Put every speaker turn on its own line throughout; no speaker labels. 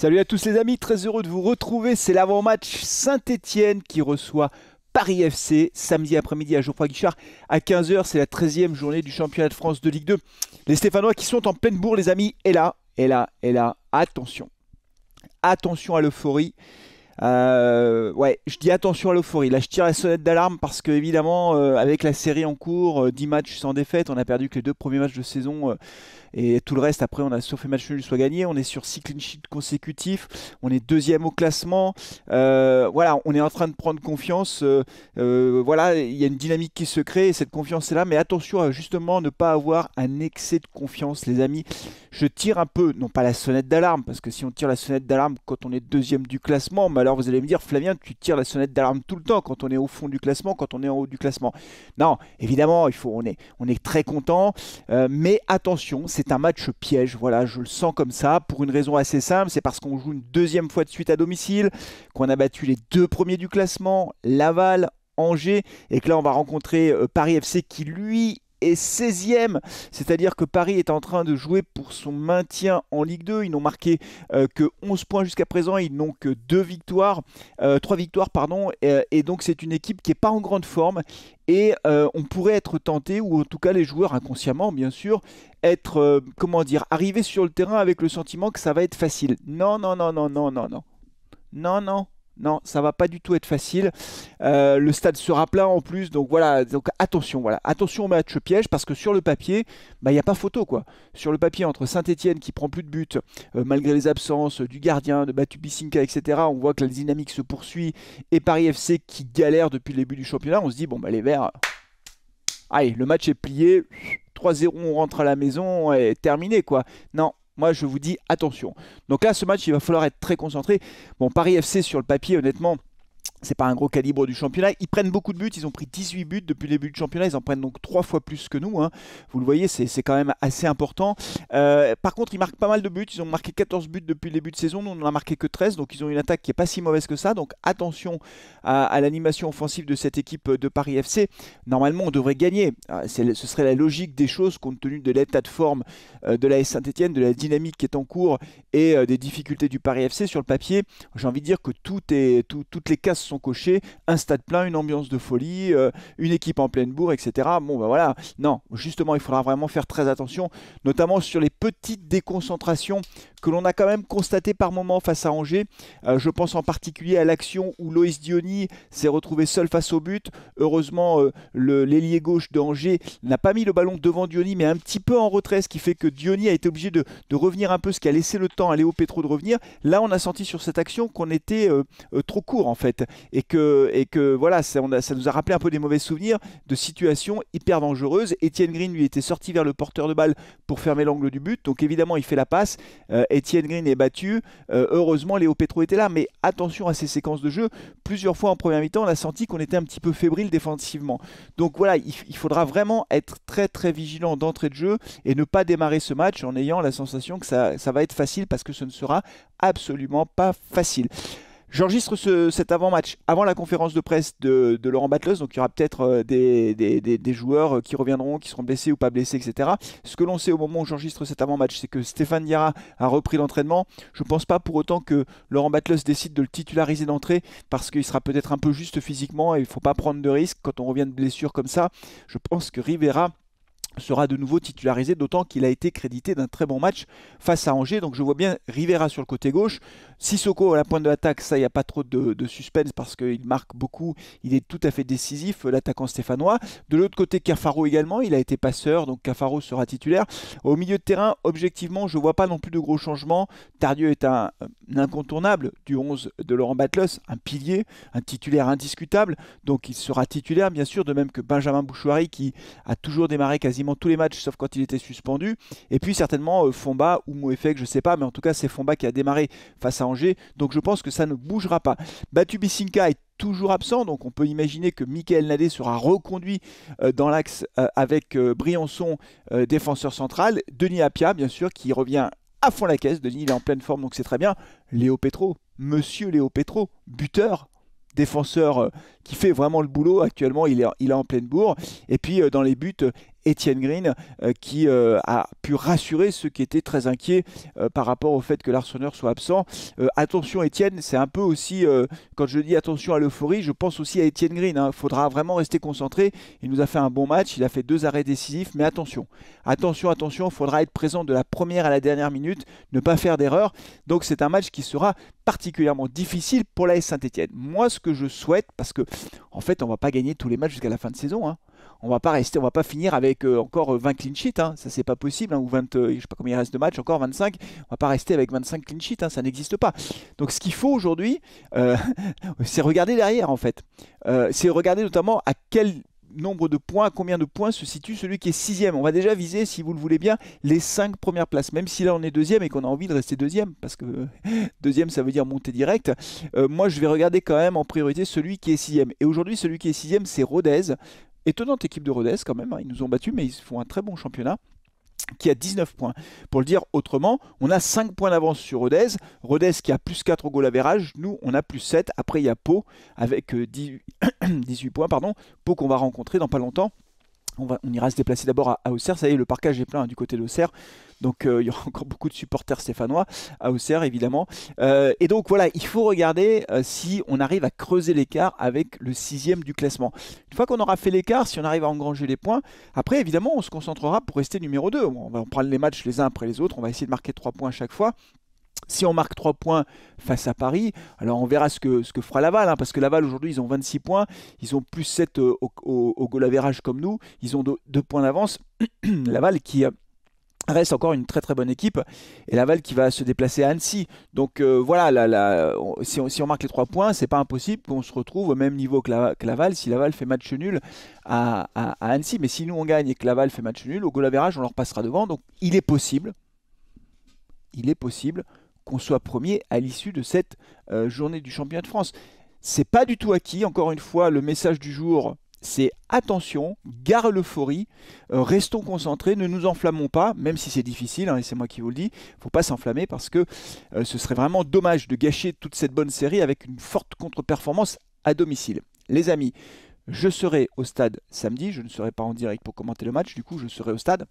Salut à tous les amis, très heureux de vous retrouver. C'est l'avant-match Saint-Étienne qui reçoit Paris FC samedi après-midi à Geoffroy Guichard à 15 h. C'est la 13e journée du championnat de France de Ligue 2. Les Stéphanois qui sont en pleine bourre, les amis. Et là, attention. Attention à l'euphorie. Ouais, je dis attention à l'euphorie. Là, je tire la sonnette d'alarme parce que, évidemment, avec la série en cours, 10 matchs sans défaite, on a perdu que les deux premiers matchs de saison. Et tout le reste, après, on a sauf les matchs nuls soit gagné. On est sur 6 clean sheets consécutifs. On est deuxième au classement. Voilà, on est en train de prendre confiance. Voilà, il y a une dynamique qui se crée et cette confiance est là. Mais attention à justement ne pas avoir un excès de confiance, les amis. Je tire un peu, non pas la sonnette d'alarme, parce que si on tire la sonnette d'alarme quand on est deuxième du classement, mais alors vous allez me dire, Flavien, tu tires la sonnette d'alarme tout le temps quand on est au fond du classement, quand on est en haut du classement. Non, évidemment, on est très content, mais attention, c'est un match piège. Voilà, je le sens comme ça, pour une raison assez simple, c'est parce qu'on joue une deuxième fois de suite à domicile, qu'on a battu les deux premiers du classement, Laval, Angers, et que là on va rencontrer Paris FC qui lui est 16e, c'est-à-dire que Paris est en train de jouer pour son maintien en Ligue 2. Ils n'ont marqué que 11 points jusqu'à présent, ils n'ont que 2 victoires, 3 victoires, pardon, et donc c'est une équipe qui n'est pas en grande forme, et on pourrait être tenté, ou en tout cas les joueurs inconsciemment bien sûr, être, comment dire, arriver sur le terrain avec le sentiment que ça va être facile. Non, non, non, non, non, non, non. Non, non, non, ça va pas du tout être facile. Le stade sera plein en plus, donc voilà, donc attention, voilà, attention au match piège parce que sur le papier, bah il y a pas photo quoi. Sur le papier entre Saint-Étienne qui prend plus de buts malgré les absences du gardien, de Batu Bisinca, etc. On voit que la dynamique se poursuit et Paris FC qui galère depuis le début du championnat. On se dit bon bah les Verts, allez, le match est plié, 3-0, on rentre à la maison et terminé quoi. Non. Moi, je vous dis attention. Donc là, ce match, il va falloir être très concentré. Bon, Paris FC, sur le papier, honnêtement, c'est pas un gros calibre du championnat. Ils prennent beaucoup de buts. Ils ont pris 18 buts depuis le début du championnat. Ils en prennent donc 3 fois plus que nous, hein. Vous le voyez, c'est quand même assez important. Par contre, ils marquent pas mal de buts. Ils ont marqué 14 buts depuis le début de saison. Nous, on n'en a marqué que 13. Donc, ils ont une attaque qui est pas si mauvaise que ça. Donc, attention à l'animation offensive de cette équipe de Paris FC. Normalement, on devrait gagner. Ce serait la logique des choses compte tenu de l'état de forme de la Saint-Etienne, de la dynamique qui est en cours et des difficultés du Paris FC sur le papier. J'ai envie de dire que toutes les cases sont cochées, un stade plein, une ambiance de folie, une équipe en pleine bourre, etc. Bon, ben voilà, non, justement, il faudra vraiment faire très attention, notamment sur les petites déconcentrations que l'on a quand même constatées par moments face à Angers. Je pense en particulier à l'action où Loïs Diony s'est retrouvé seul face au but. Heureusement, l'ailier gauche de Angers n'a pas mis le ballon devant Diony, mais un petit peu en retrait, ce qui fait que Diony a été obligé de revenir un peu, ce qui a laissé le temps à Léo Petro de revenir. Là, on a senti sur cette action qu'on était trop court en fait, et que voilà, ça nous a rappelé un peu des mauvais souvenirs de situations hyper dangereuses. Étienne Green lui était sorti vers le porteur de balle pour fermer l'angle du but, donc évidemment il fait la passe. Étienne Green est battu. Heureusement Léo Petro était là, mais attention à ces séquences de jeu. Plusieurs fois en première mi-temps, on a senti qu'on était un petit peu fébrile défensivement. Donc voilà, il faudra vraiment être très très vigilant d'entrée de jeu et ne pas démarrer ce match en ayant la sensation que ça va être facile, parce que ce ne sera absolument pas facile. J'enregistre cet avant-match avant la conférence de presse de Laurent Batleus, donc il y aura peut-être des joueurs qui reviendront, qui seront blessés ou pas blessés, etc. Ce que l'on sait au moment où j'enregistre cet avant-match, c'est que Stéphane Diarra a repris l'entraînement. Je ne pense pas pour autant que Laurent Batleus décide de le titulariser d'entrée, parce qu'il sera peut-être un peu juste physiquement et il ne faut pas prendre de risques quand on revient de blessure comme ça. Je pense que Rivera sera de nouveau titularisé, d'autant qu'il a été crédité d'un très bon match face à Angers. Donc je vois bien Rivera sur le côté gauche, Sissoko à la pointe de l'attaque. Ça, il n'y a pas trop de suspense parce qu'il marque beaucoup, il est tout à fait décisif, l'attaquant stéphanois. De l'autre côté, Cafaro également, il a été passeur, donc Cafaro sera titulaire. Au milieu de terrain, objectivement, je ne vois pas non plus de gros changements. Tardieu est un incontournable du 11 de Laurent Batleus, un pilier, un titulaire indiscutable, donc il sera titulaire bien sûr, de même que Benjamin Bouchouari qui a toujours démarré quasiment tous les matchs sauf quand il était suspendu. Et puis certainement Fomba ou Moefek, je ne sais pas, mais en tout cas c'est Fomba qui a démarré face à Angers, donc je pense que ça ne bougera pas. Batu Bisinca est toujours absent, donc on peut imaginer que Michael Nadé sera reconduit dans l'axe avec Briançon, défenseur central, Denis Apia bien sûr qui revient à fond la caisse. Denis il est en pleine forme, donc c'est très bien. Léo Petro, monsieur Léo Petro, buteur, défenseur qui fait vraiment le boulot. Actuellement, il est en pleine bourre. Et puis dans les buts, Étienne Green qui a pu rassurer ceux qui étaient très inquiets par rapport au fait que l'Arseneur soit absent. Attention Étienne, c'est un peu aussi, quand je dis attention à l'euphorie, je pense aussi à Étienne Green. Il faudra vraiment rester concentré. Il nous a fait un bon match, il a fait 2 arrêts décisifs, mais attention, attention, attention, il faudra être présent de la première à la dernière minute, ne pas faire d'erreur. Donc c'est un match qui sera particulièrement difficile pour l'AS Saint-Etienne. Moi, ce que je souhaite, parce que en fait, on va pas gagner tous les matchs jusqu'à la fin de saison. On va pas rester, on va pas finir avec encore 20 clean sheets, ça c'est pas possible, ou 20, je sais pas combien il reste de matchs, encore 25. On va pas rester avec 25 clean sheets, ça n'existe pas. Donc ce qu'il faut aujourd'hui, c'est regarder derrière en fait. C'est regarder notamment à quel nombre de points, à combien de points se situe celui qui est 6e. On va déjà viser, si vous le voulez bien, les 5 premières places, même si là on est 2e et qu'on a envie de rester 2e, parce que 2e ça veut dire monter direct. Moi je vais regarder quand même en priorité celui qui est 6e. Et aujourd'hui celui qui est 6e c'est Rodez. Étonnante équipe de Rodez quand même, ils nous ont battus mais ils font un très bon championnat, qui a 19 points. Pour le dire autrement, on a 5 points d'avance sur Rodez. Rodez qui a plus 4 au goal average, nous on a plus 7. Après il y a Pau avec 18 points, Pau qu'on va rencontrer dans pas longtemps. On ira se déplacer d'abord à Auxerre. Ça y est, le parcage est plein du côté d'Auxerre. Donc il y aura encore beaucoup de supporters stéphanois à Auxerre évidemment. Et donc voilà, il faut regarder si on arrive à creuser l'écart avec le 6e du classement. Une fois qu'on aura fait l'écart, si on arrive à engranger les points, après évidemment on se concentrera pour rester numéro 2. On va prendre les matchs les uns après les autres. On va essayer de marquer 3 points à chaque fois. Si on marque 3 points face à Paris, alors on verra ce que fera Laval, parce que Laval aujourd'hui ils ont 26 points, ils ont plus 7 au goal average comme nous, ils ont 2 points d'avance. Laval qui reste encore une très très bonne équipe, et Laval qui va se déplacer à Annecy. Donc voilà, si on marque les 3 points, c'est pas impossible qu'on se retrouve au même niveau que Laval si Laval fait match nul à Annecy. Mais si nous on gagne et que Laval fait match nul, au goal average on leur passera devant. Donc il est possible qu'on soit premier à l'issue de cette journée du championnat de France. C'est pas du tout acquis. Encore une fois, le message du jour, c'est attention, gare l'euphorie, restons concentrés, ne nous enflammons pas, même si c'est difficile, et c'est moi qui vous le dis, il ne faut pas s'enflammer parce que ce serait vraiment dommage de gâcher toute cette bonne série avec une forte contre-performance à domicile. Les amis, je serai au stade samedi, je ne serai pas en direct pour commenter le match, du coup je serai au stade.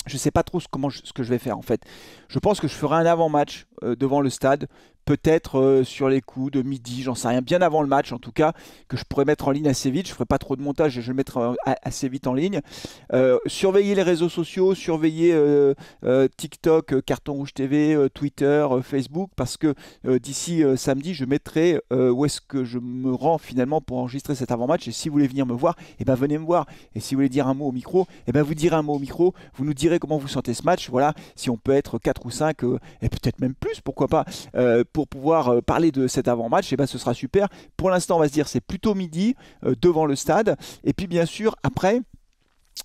Je ne sais pas trop ce que je vais faire en fait. Je pense que je ferai un avant-match devant le stade, peut-être sur les coups de midi, j'en sais rien, bien avant le match en tout cas, que je pourrais mettre en ligne assez vite. Je ne ferai pas trop de montage et je vais le mettre assez vite en ligne. Surveillez les réseaux sociaux, surveillez TikTok, Carton Rouge TV, Twitter, Facebook, parce que d'ici samedi, je mettrai où est-ce que je me rends finalement pour enregistrer cet avant-match. Et si vous voulez venir me voir, venez me voir. Et si vous voulez dire un mot au micro, vous direz un mot au micro, vous nous direz comment vous sentez ce match. Voilà, si on peut être 4 ou 5, et peut-être même plus, pourquoi pas, pour pouvoir parler de cet avant-match, ce sera super. Pour l'instant, on va se dire c'est plutôt midi devant le stade. Et puis bien sûr, après,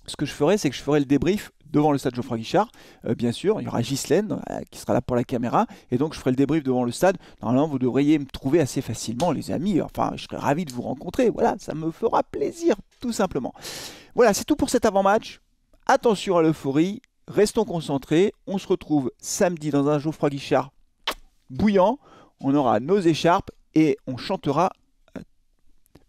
ce que je ferai, c'est que je ferai le débrief devant le stade Geoffroy Guichard, bien sûr. Il y aura Ghislaine qui sera là pour la caméra. Et donc, je ferai le débrief devant le stade. Normalement, vous devriez me trouver assez facilement, les amis. Enfin, je serais ravi de vous rencontrer. Voilà, ça me fera plaisir, tout simplement. Voilà, c'est tout pour cet avant-match. Attention à l'euphorie. Restons concentrés. On se retrouve samedi dans un Geoffroy Guichard bouillant. On aura nos écharpes et on chantera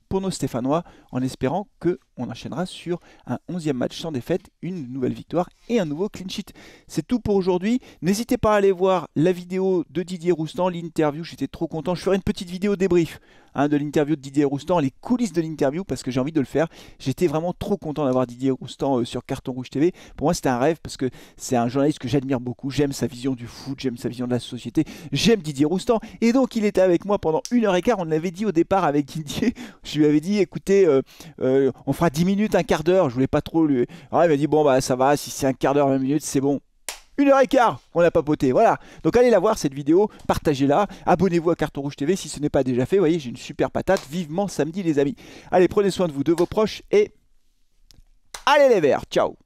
pour nos Stéphanois en espérant qu'on enchaînera sur un 11e match sans défaite, une nouvelle victoire et un nouveau clean sheet. C'est tout pour aujourd'hui. N'hésitez pas à aller voir la vidéo de Didier Roustan, l'interview. J'étais trop content. Je ferai une petite vidéo débrief de l'interview de Didier Roustan, les coulisses de l'interview, parce que j'ai envie de le faire. J'étais vraiment trop content d'avoir Didier Roustan sur Carton Rouge TV. Pour moi, c'était un rêve parce que c'est un journaliste que j'admire beaucoup. J'aime sa vision du foot, j'aime sa vision de la société. J'aime Didier Roustan. Et donc, il était avec moi pendant 1h15. On l'avait dit au départ avec Didier. Je lui avais dit, écoutez, on fera 10 minutes, un quart d'heure. Je voulais pas trop lui. Alors, il m'a dit, bon, bah ça va, si c'est un quart d'heure, 20 minutes, c'est bon. 1h15, on a papoté, voilà. Donc allez la voir cette vidéo, partagez-la, abonnez-vous à Carton Rouge TV si ce n'est pas déjà fait. Vous voyez, j'ai une super patate, vivement samedi les amis. Allez, prenez soin de vous, de vos proches et allez les Verts, ciao.